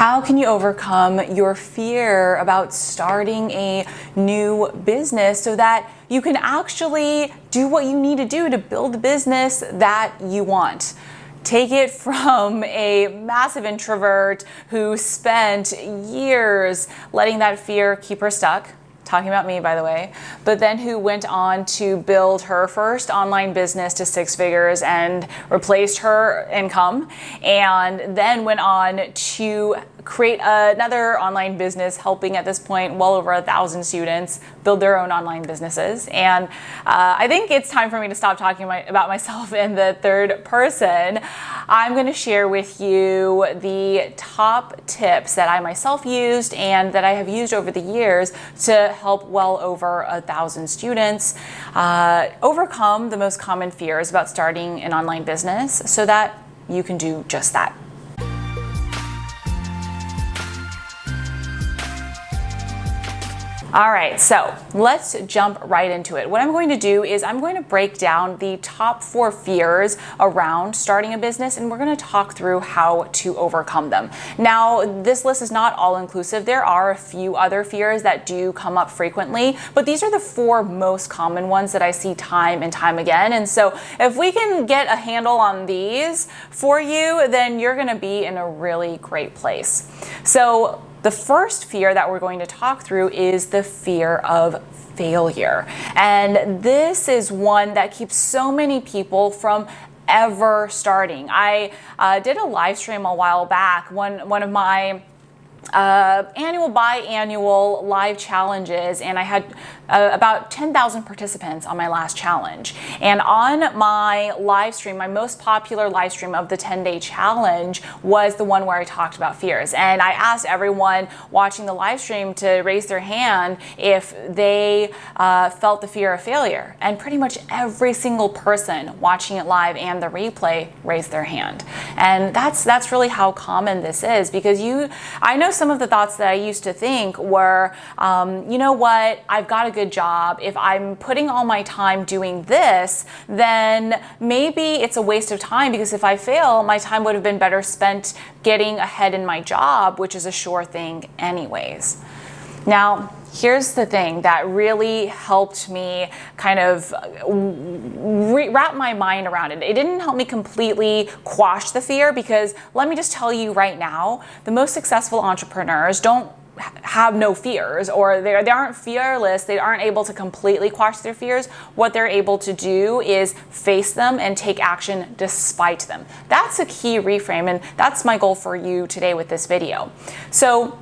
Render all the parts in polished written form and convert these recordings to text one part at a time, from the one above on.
How can you overcome your fear about starting a new business so that you can actually do what you need to do to build the business that you want? Take it from a massive introvert who spent years letting that fear keep her stuck. Talking about me, by the way, but then who went on to build her first online business to 6 figures and replaced her income, and then went on to create another online business, helping at this point well over 1,000 students build their own online businesses. And I think it's time for me to stop talking about myself in the third person. I'm going to share with you the top tips that I myself used and that I have used over the years to help well over 1,000 students overcome the most common fears about starting an online business so that you can do just that. All right, so let's jump right into it. What I'm going to do is I'm going to break down the top 4 fears around starting a business, and we're going to talk through how to overcome them. Now, this list is not all inclusive. There are a few other fears that do come up frequently, but these are the 4 most common ones that I see time and time again. And so if we can get a handle on these for you, then you're going to be in a really great place. So the first fear that we're going to talk through is the fear of failure. And this is one that keeps so many people from ever starting. I did a live stream a while back, one of my biannual live challenges, and I had about 10,000 participants on my last challenge. And on my live stream, my most popular live stream of the 10-day challenge was the one where I talked about fears. And I asked everyone watching the live stream to raise their hand if they felt the fear of failure. And pretty much every single person watching it live and the replay raised their hand. And that's really how common this is, because I know some of the thoughts that I used to think were, you know what, I've got a good job. If I'm putting all my time doing this, then maybe it's a waste of time, because if I fail, my time would have been better spent getting ahead in my job, which is a sure thing anyways. Now, here's the thing that really helped me kind of wrap my mind around it. It didn't help me completely quash the fear, because let me just tell you right now, the most successful entrepreneurs don't have no fears, or they aren't fearless. They aren't able to completely quash their fears. What they're able to do is face them and take action despite them. That's a key reframe, and that's my goal for you today with this video. So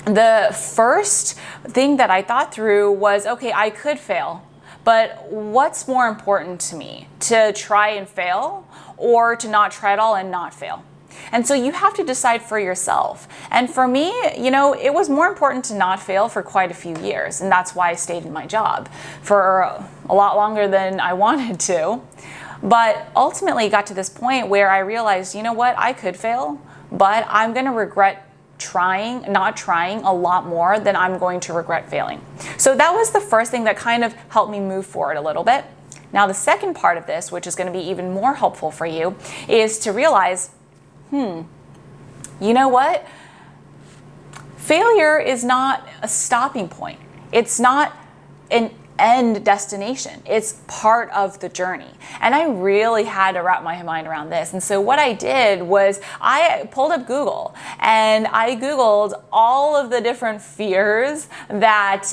the first thing that I thought through was, okay, I could fail, but what's more important to me? To try and fail, or to not try at all and not fail? And so you have to decide for yourself. And for me, it was more important to not fail for quite a few years. And that's why I stayed in my job for a lot longer than I wanted to. But ultimately got to this point where I realized, you know what, I could fail, but I'm going to regret not trying a lot more than I'm going to regret failing. So that was the first thing that kind of helped me move forward a little bit. Now, the second part of this, which is going to be even more helpful for you, is to realize, you know what? Failure is not a stopping point. It's not an end destination. It's part of the journey. And I really had to wrap my mind around this. And so what I did was I pulled up Google and I Googled all of the different fears that,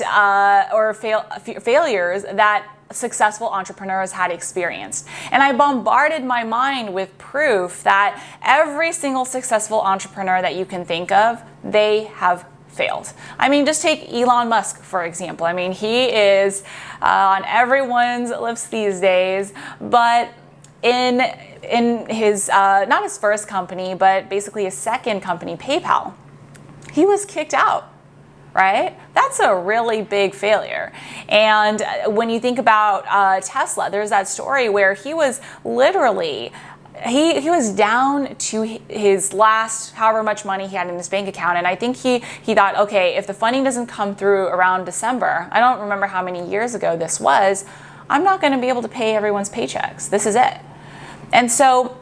failures that successful entrepreneurs had experienced. And I bombarded my mind with proof that every single successful entrepreneur that you can think of, they have failed. I mean, just take Elon Musk, for example. I mean, he is on everyone's lips these days, but in his, not his first company, but basically his second company, PayPal, he was kicked out. Right? That's a really big failure. And when you think about Tesla, there's that story where he was literally, he was down to his last however much money he had in his bank account. And I think he thought, okay, if the funding doesn't come through around December, I don't remember how many years ago this was, I'm not going to be able to pay everyone's paychecks. This is it. And so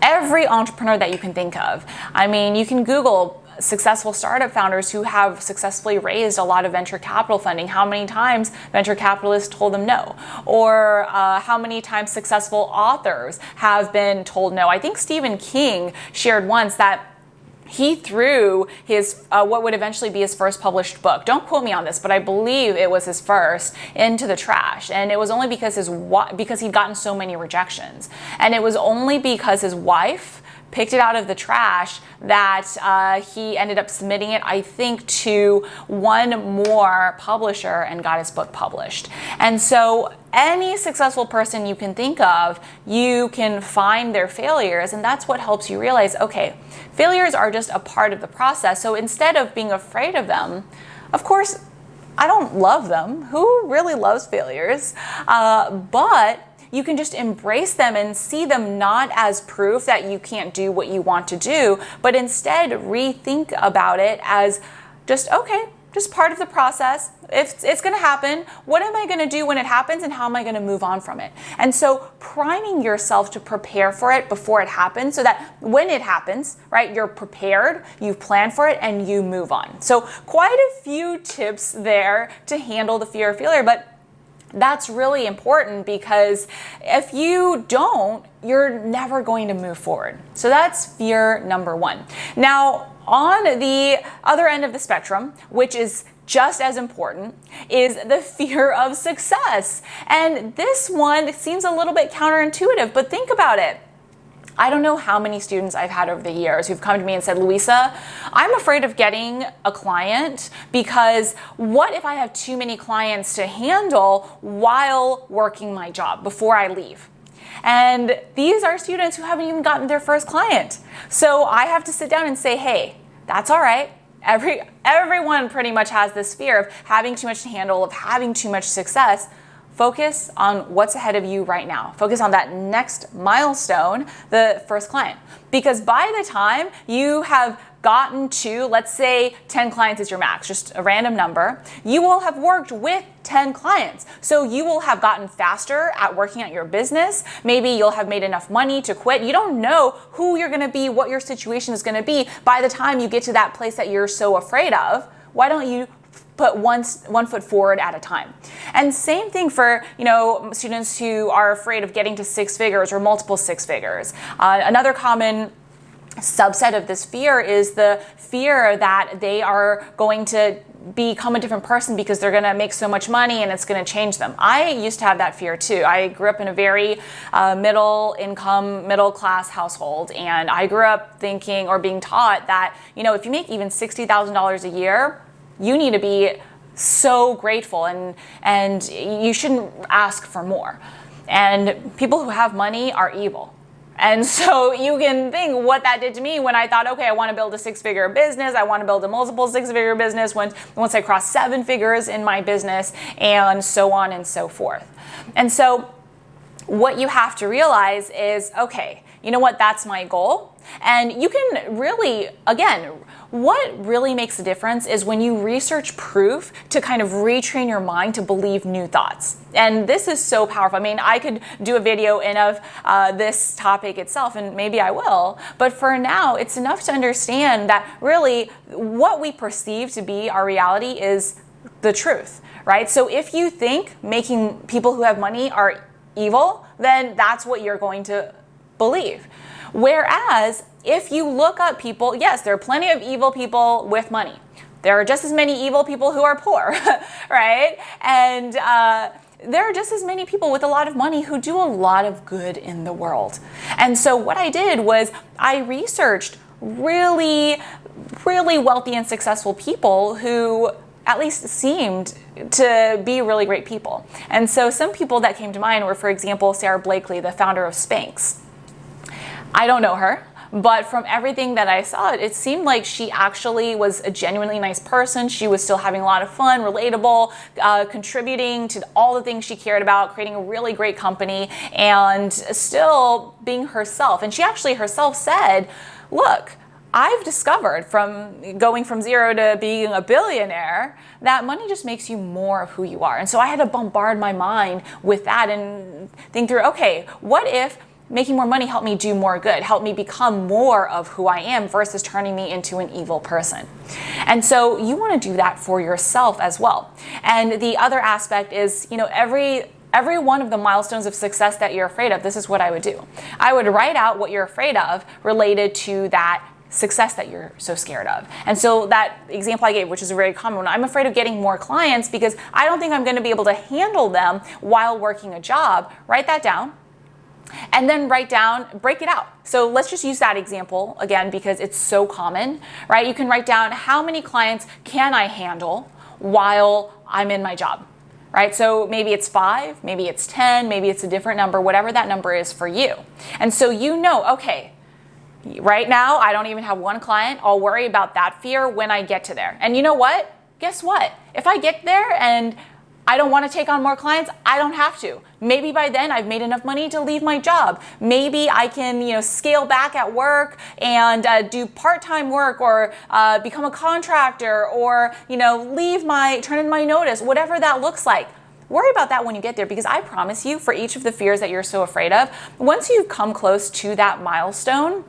every entrepreneur that you can think of, I mean, you can Google successful startup founders who have successfully raised a lot of venture capital funding, how many times venture capitalists told them no, or how many times successful authors have been told no. I think Stephen King shared once that he threw his what would eventually be his first published book, don't quote me on this, but I believe it was his first, into the trash. And it was only because he'd gotten so many rejections. And it was only because his wife picked it out of the trash that he ended up submitting it, I think, to one more publisher and got his book published. And so any successful person you can think of, you can find their failures, and that's what helps you realize, okay, failures are just a part of the process. So instead of being afraid of them, of course, I don't love them. Who really loves failures? But you can just embrace them and see them not as proof that you can't do what you want to do, but instead rethink about it as just, okay, just part of the process. If it's going to happen, what am I going to do when it happens, and how am I going to move on from it? And so priming yourself to prepare for it before it happens, so that when it happens, right, you're prepared, you've planned for it, and you move on. So quite a few tips there to handle the fear of failure, but that's really important, because if you don't, you're never going to move forward. So that's fear number one. Now, on the other end of the spectrum, which is just as important, is the fear of success. And this one seems a little bit counterintuitive, but think about it. I don't know how many students I've had over the years who've come to me and said, Louisa, I'm afraid of getting a client because what if I have too many clients to handle while working my job before I leave? And these are students who haven't even gotten their first client. So I have to sit down and say, hey, that's all right. Everyone pretty much has this fear of having too much to handle, of having too much success. Focus on what's ahead of you right now. Focus on that next milestone, the first client. Because by the time you have gotten to, let's say 10 clients is your max, just a random number, you will have worked with 10 clients. So you will have gotten faster at working at your business. Maybe you'll have made enough money to quit. You don't know who you're going to be, what your situation is going to be by the time you get to that place that you're so afraid of. Why don't you put one foot forward at a time? And same thing for, students who are afraid of getting to six figures or multiple six figures. Another common subset of this fear is the fear that they are going to become a different person because they're going to make so much money and it's going to change them. I used to have that fear too. I grew up in a very middle income, middle class household, and I grew up thinking or being taught that, if you make even $60,000 a year, you need to be so grateful and you shouldn't ask for more. And people who have money are evil. And so you can think what that did to me when I thought, okay, I want to build a six-figure business. I want to build a multiple six-figure business once I cross seven figures in my business, and so on and so forth. And so what you have to realize is, okay, you know what, that's my goal. And you can really, again, what really makes a difference is when you research proof to kind of retrain your mind to believe new thoughts. And this is so powerful. I mean, I could do a video of this topic itself, and maybe I will. But for now, it's enough to understand that really what we perceive to be our reality is the truth, right? So if you think making people who have money are evil, then that's what you're going to believe. Whereas if you look up people, yes, there are plenty of evil people with money. There are just as many evil people who are poor, right? And there are just as many people with a lot of money who do a lot of good in the world. And so what I did was I researched really, really wealthy and successful people who at least seemed to be really great people. And so some people that came to mind were, for example, Sarah Blakely, the founder of Spanx. I don't know her, but from everything that I saw, it seemed like she actually was a genuinely nice person. She was still having a lot of fun, relatable, contributing to all the things she cared about, creating a really great company, and still being herself. And she actually herself said, look, I've discovered from going from zero to being a billionaire that money just makes you more of who you are. And so I had to bombard my mind with that and think through, okay, what if making more money help me do more good, help me become more of who I am versus turning me into an evil person. And so you want to do that for yourself as well. And the other aspect is, every one of the milestones of success that you're afraid of, this is what I would do. I would write out what you're afraid of related to that success that you're so scared of. And so that example I gave, which is a very common one, I'm afraid of getting more clients because I don't think I'm going to be able to handle them while working a job. Write that down. And then break it out. So let's just use that example again because it's so common, right? You can write down how many clients can I handle while I'm in my job, right? So maybe it's 5, maybe it's 10, maybe it's a different number, whatever that number is for you. And so okay, right now I don't even have one client. I'll worry about that fear when I get to there. And you know what? Guess what? If I get there and I don't want to take on more clients, I don't have to. Maybe by then I've made enough money to leave my job. Maybe I can, scale back at work and do part-time work or become a contractor or, turn in my notice, whatever that looks like. Worry about that when you get there because I promise you, for each of the fears that you're so afraid of, once you come close to that milestone,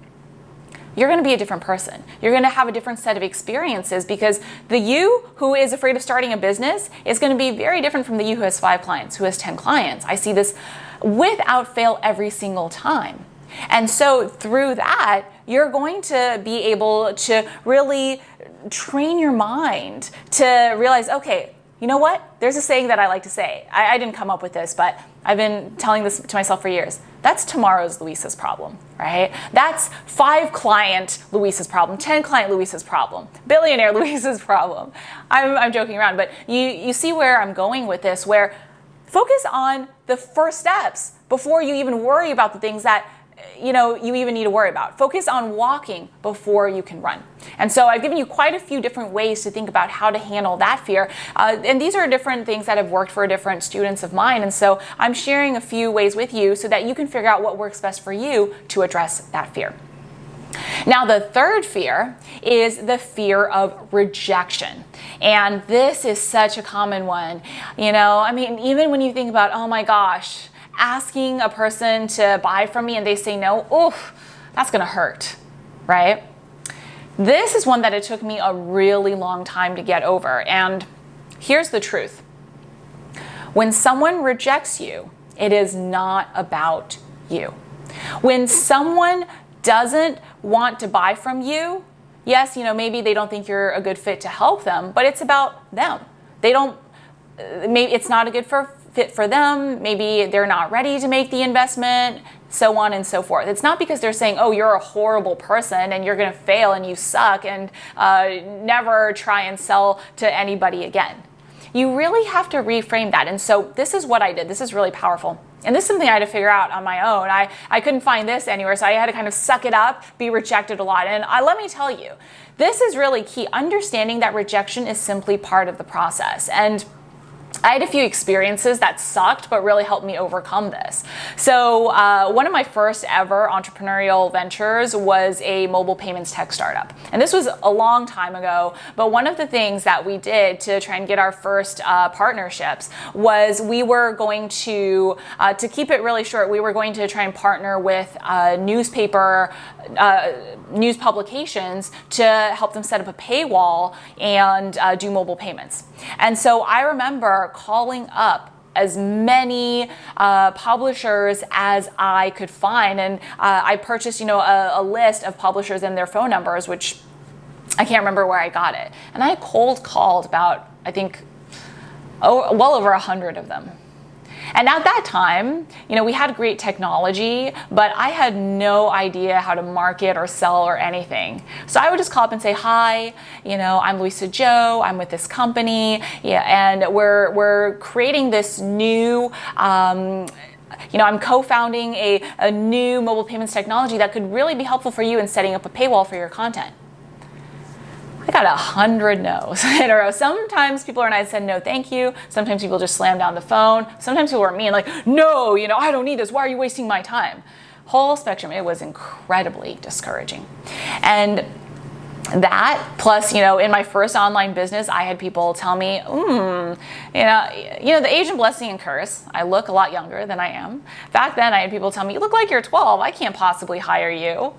you're going to be a different person. You're going to have a different set of experiences because the you who is afraid of starting a business is going to be very different from the you who has 5 clients, who has 10 clients. I see this without fail every single time. And so through that, you're going to be able to really train your mind to realize, okay, you know what? There's a saying that I like to say. I didn't come up with this, but I've been telling this to myself for years. That's tomorrow's Luisa's problem, right? That's 5 client Luisa's problem, 10 client Luisa's problem, billionaire Luisa's problem. I'm joking around, but you see where I'm going with this, where focus on the first steps before you even worry about the things that you even need to worry about. Focus on walking before you can run. And so I've given you quite a few different ways to think about how to handle that fear. And these are different things that have worked for different students of mine. And so I'm sharing a few ways with you so that you can figure out what works best for you to address that fear. Now, the third fear is the fear of rejection. And this is such a common one. Even when you think about, oh my gosh, asking a person to buy from me and they say no, oof, that's gonna hurt, right? This is one that it took me a really long time to get over. And here's the truth. When someone rejects you, it is not about you. When someone doesn't want to buy from you, yes, maybe they don't think you're a good fit to help them, but it's about them. Maybe it's not a good fit for them. Maybe they're not ready to make the investment, so on and so forth. It's not because they're saying, oh, you're a horrible person and you're going to fail and you suck and never try and sell to anybody again. You really have to reframe that. And so this is what I did. This is really powerful. And this is something I had to figure out on my own. I couldn't find this anywhere, so I had to kind of suck it up, be rejected a lot. And let me tell you, this is really key. Understanding that rejection is simply part of the process. And I had a few experiences that sucked, but really helped me overcome this. So one of my first ever entrepreneurial ventures was a mobile payments tech startup. And this was a long time ago, but one of the things that we did to try and get our first partnerships was we were going to keep it really short, we were going to try and partner with news publications to help them set up a paywall and do mobile payments. And so I remember calling up as many publishers as I could find, and I purchased a list of publishers and their phone numbers, which I can't remember where I got it, and I cold called about, I think, well over 100 of them. And at that time, we had great technology, but I had no idea how to market or sell or anything. So I would just call up and say, hi, I'm Luisa Joe, I'm with this company, and we're creating this new, I'm co-founding a new mobile payments technology that could really be helpful for you in setting up a paywall for your content. I got 100 no's in a row. Sometimes people are nice and said no, thank you. Sometimes people just slam down the phone. Sometimes people were mean, like, no, I don't need this. Why are you wasting my time? Whole spectrum. It was incredibly discouraging. And That plus, in my first online business, I had people tell me, the age and blessing and curse. I look a lot younger than I am. Back then, I had people tell me, you look like you're 12. I can't possibly hire you.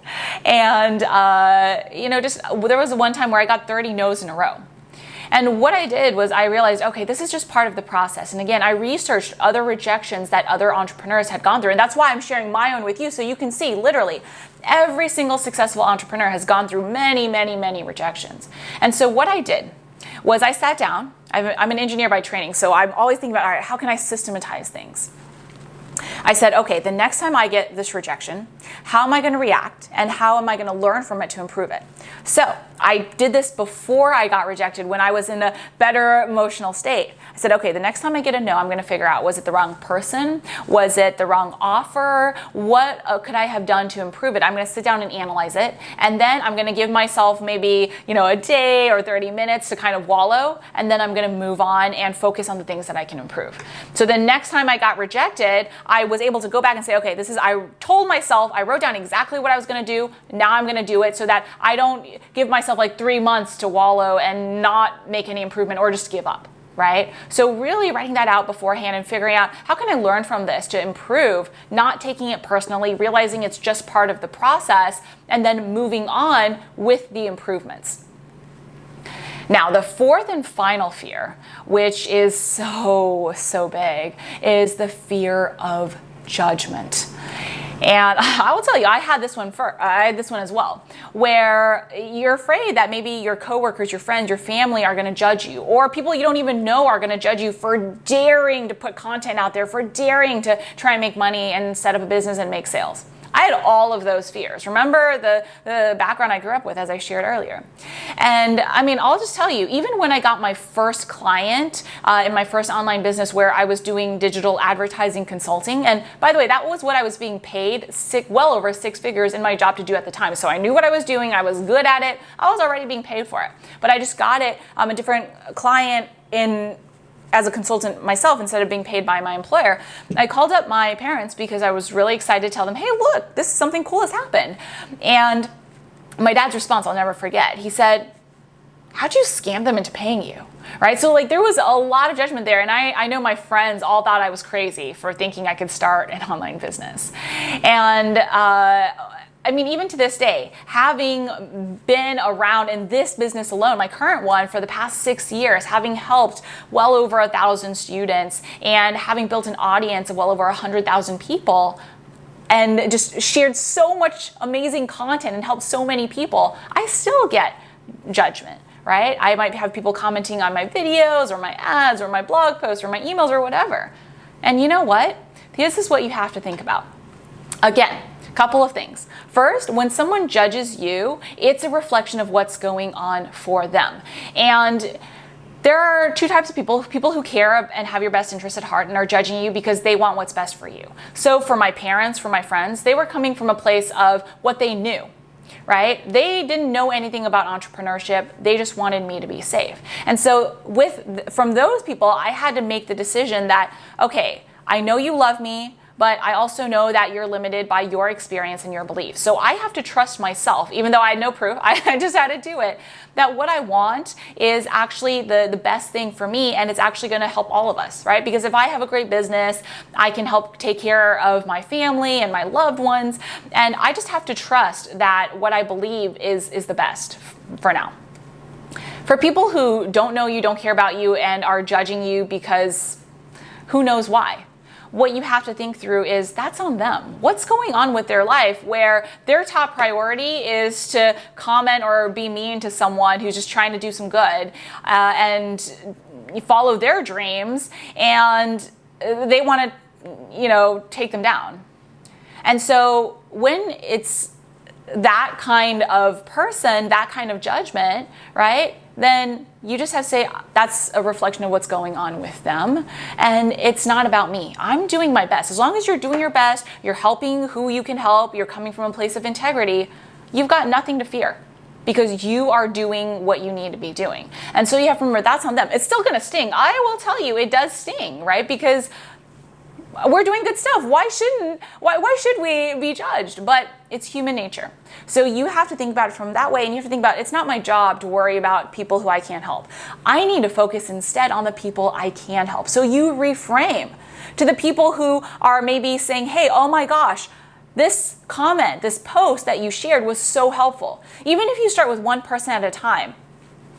And, there was one time where I got 30 no's in a row. And what I did was I realized, okay, this is just part of the process. And again, I researched other rejections that other entrepreneurs had gone through. And that's why I'm sharing my own with you, so you can see literally every single successful entrepreneur has gone through many, many, many rejections. And so what I did was I sat down. I'm an engineer by training, so I'm always thinking about, all right, how can I systematize things? I said, okay, the next time I get this rejection, how am I going to react and how am I going to learn from it to improve it? So I did this before I got rejected, when I was in a better emotional state. I said, okay, the next time I get a no, I'm going to figure out, was it the wrong person? Was it the wrong offer? What could I have done to improve it? I'm going to sit down and analyze it. And then I'm going to give myself maybe, a day or 30 minutes to kind of wallow. And then I'm going to move on and focus on the things that I can improve. So the next time I got rejected, I was able to go back and say, okay, I told myself, I wrote down exactly what I was going to do. Now I'm going to do it, so that I don't give myself like 3 months to wallow and not make any improvement or just give up. Right? So really writing that out beforehand and figuring out, how can I learn from this to improve, not taking it personally, realizing it's just part of the process, and then moving on with the improvements. Now, the fourth and final fear, which is so big, is the fear of judgment. And I will tell you, I had this one as well, where you're afraid that maybe your coworkers, your friends, your family are going to judge you, or people you don't even know are going to judge you for daring to put content out there, for daring to try and make money and set up a business and make sales. I had all of those fears. Remember the background I grew up with, as I shared earlier. And I'll just tell you, even when I got my first client in my first online business, where I was doing digital advertising consulting, and by the way, that was what I was being paid well over 6 figures in my job to do at the time. So I knew what I was doing. I was good at it. I was already being paid for it. But I just got it a different client as a consultant myself, instead of being paid by my employer. I called up my parents because I was really excited to tell them, hey, look, this is something cool has happened. And my dad's response, I'll never forget. He said, how'd you scam them into paying you? Right? So there was a lot of judgment there. And I know my friends all thought I was crazy for thinking I could start an online business. And even to this day, having been around in this business alone, my current one, for the past 6 years, having helped well over 1,000 students and having built an audience of well over 100,000 people, and just shared so much amazing content and helped so many people, I still get judgment, right? I might have people commenting on my videos or my ads or my blog posts or my emails or whatever. And you know what? This is what you have to think about. Again, couple of things. First, when someone judges you, it's a reflection of what's going on for them. And there are two types of people who care and have your best interest at heart and are judging you because they want what's best for you. So for my parents, for my friends, they were coming from a place of what they knew, right? They didn't know anything about entrepreneurship. They just wanted me to be safe. And so from those people, I had to make the decision that, okay, I know you love me, but I also know that you're limited by your experience and your beliefs. So I have to trust myself, even though I had no proof, I just had to do it, that what I want is actually the best thing for me, and it's actually gonna help all of us, right? Because if I have a great business, I can help take care of my family and my loved ones, and I just have to trust that what I believe is the best for now. For people who don't know you, don't care about you, and are judging you because who knows why, what you have to think through is that's on them. What's going on with their life where their top priority is to comment or be mean to someone who's just trying to do some good and follow their dreams, and they want to, take them down. And so when it's that kind of person, that kind of judgment, right, then you just have to say that's a reflection of what's going on with them, and it's not about me. I'm doing my best. As long as you're doing your best, you're helping who you can help, you're coming from a place of integrity, you've got nothing to fear because you are doing what you need to be doing. And so you have to remember that's on them. It's still going to sting. I will tell you, it does sting, right? Because we're doing good stuff. Why should we be judged? But it's human nature. So you have to think about it from that way, and you have to think about, it's not my job to worry about people who I can't help. I need to focus instead on the people I can help. So you reframe to the people who are maybe saying, hey, oh my gosh, this comment, this post that you shared was so helpful. Even if you start with one person at a time,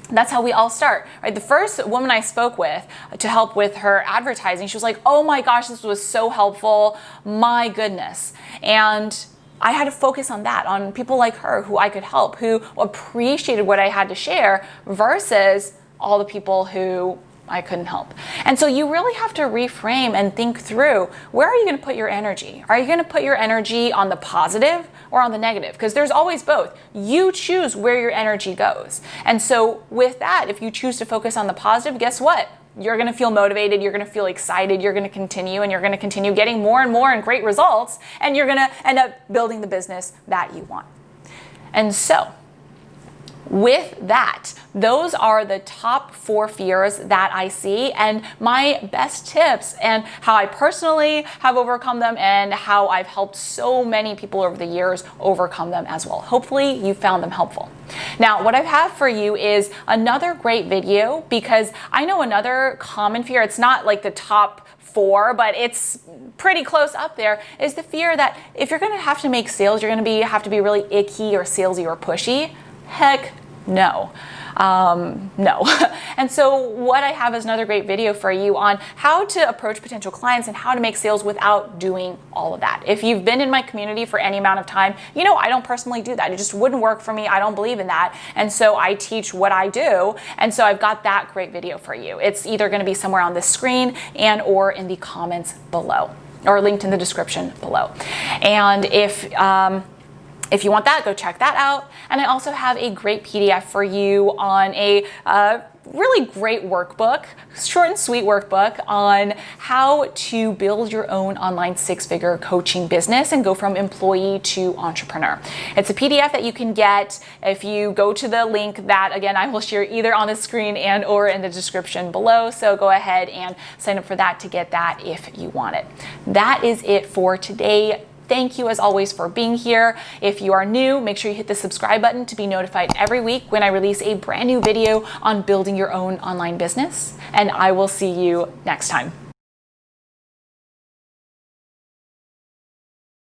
that's how we all start, right? The first woman I spoke with to help with her advertising, she was like, oh my gosh, this was so helpful. My goodness. And I had to focus on that, on people like her who I could help, who appreciated what I had to share versus all the people who I couldn't help. And so you really have to reframe and think through, where are you going to put your energy? Are you going to put your energy on the positive or on the negative? Because there's always both. You choose where your energy goes. And so with that, if you choose to focus on the positive, guess what? You're going to feel motivated, you're going to feel excited, you're going to continue, and you're going to continue getting more and more and great results, and you're going to end up building the business that you want. And so with that, those are the top 4 fears that I see, and my best tips, and how I personally have overcome them, and how I've helped so many people over the years overcome them as well. Hopefully you found them helpful. Now, what I have for you is another great video, because I know another common fear, it's not like the top 4, but it's pretty close up there, is the fear that if you're going to have to make sales, you're going to have to be really icky or salesy or pushy. Heck no. No. And so what I have is another great video for you on how to approach potential clients and how to make sales without doing all of that. If you've been in my community for any amount of time, you know I don't personally do that. It just wouldn't work for me. I don't believe in that. And so I teach what I do. And so I've got that great video for you. It's either going to be somewhere on the screen and or in the comments below, or linked in the description below. And if you want that, go check that out. And I also have a great PDF for you on a really great workbook, short and sweet workbook on how to build your own online 6-figure coaching business and go from employee to entrepreneur. It's a PDF that you can get if you go to the link that, again, I will share either on the screen and or in the description below. So go ahead and sign up for that to get that if you want it. That is it for today. Thank you as always for being here. If you are new, make sure you hit the subscribe button to be notified every week when I release a brand new video on building your own online business. And I will see you next time.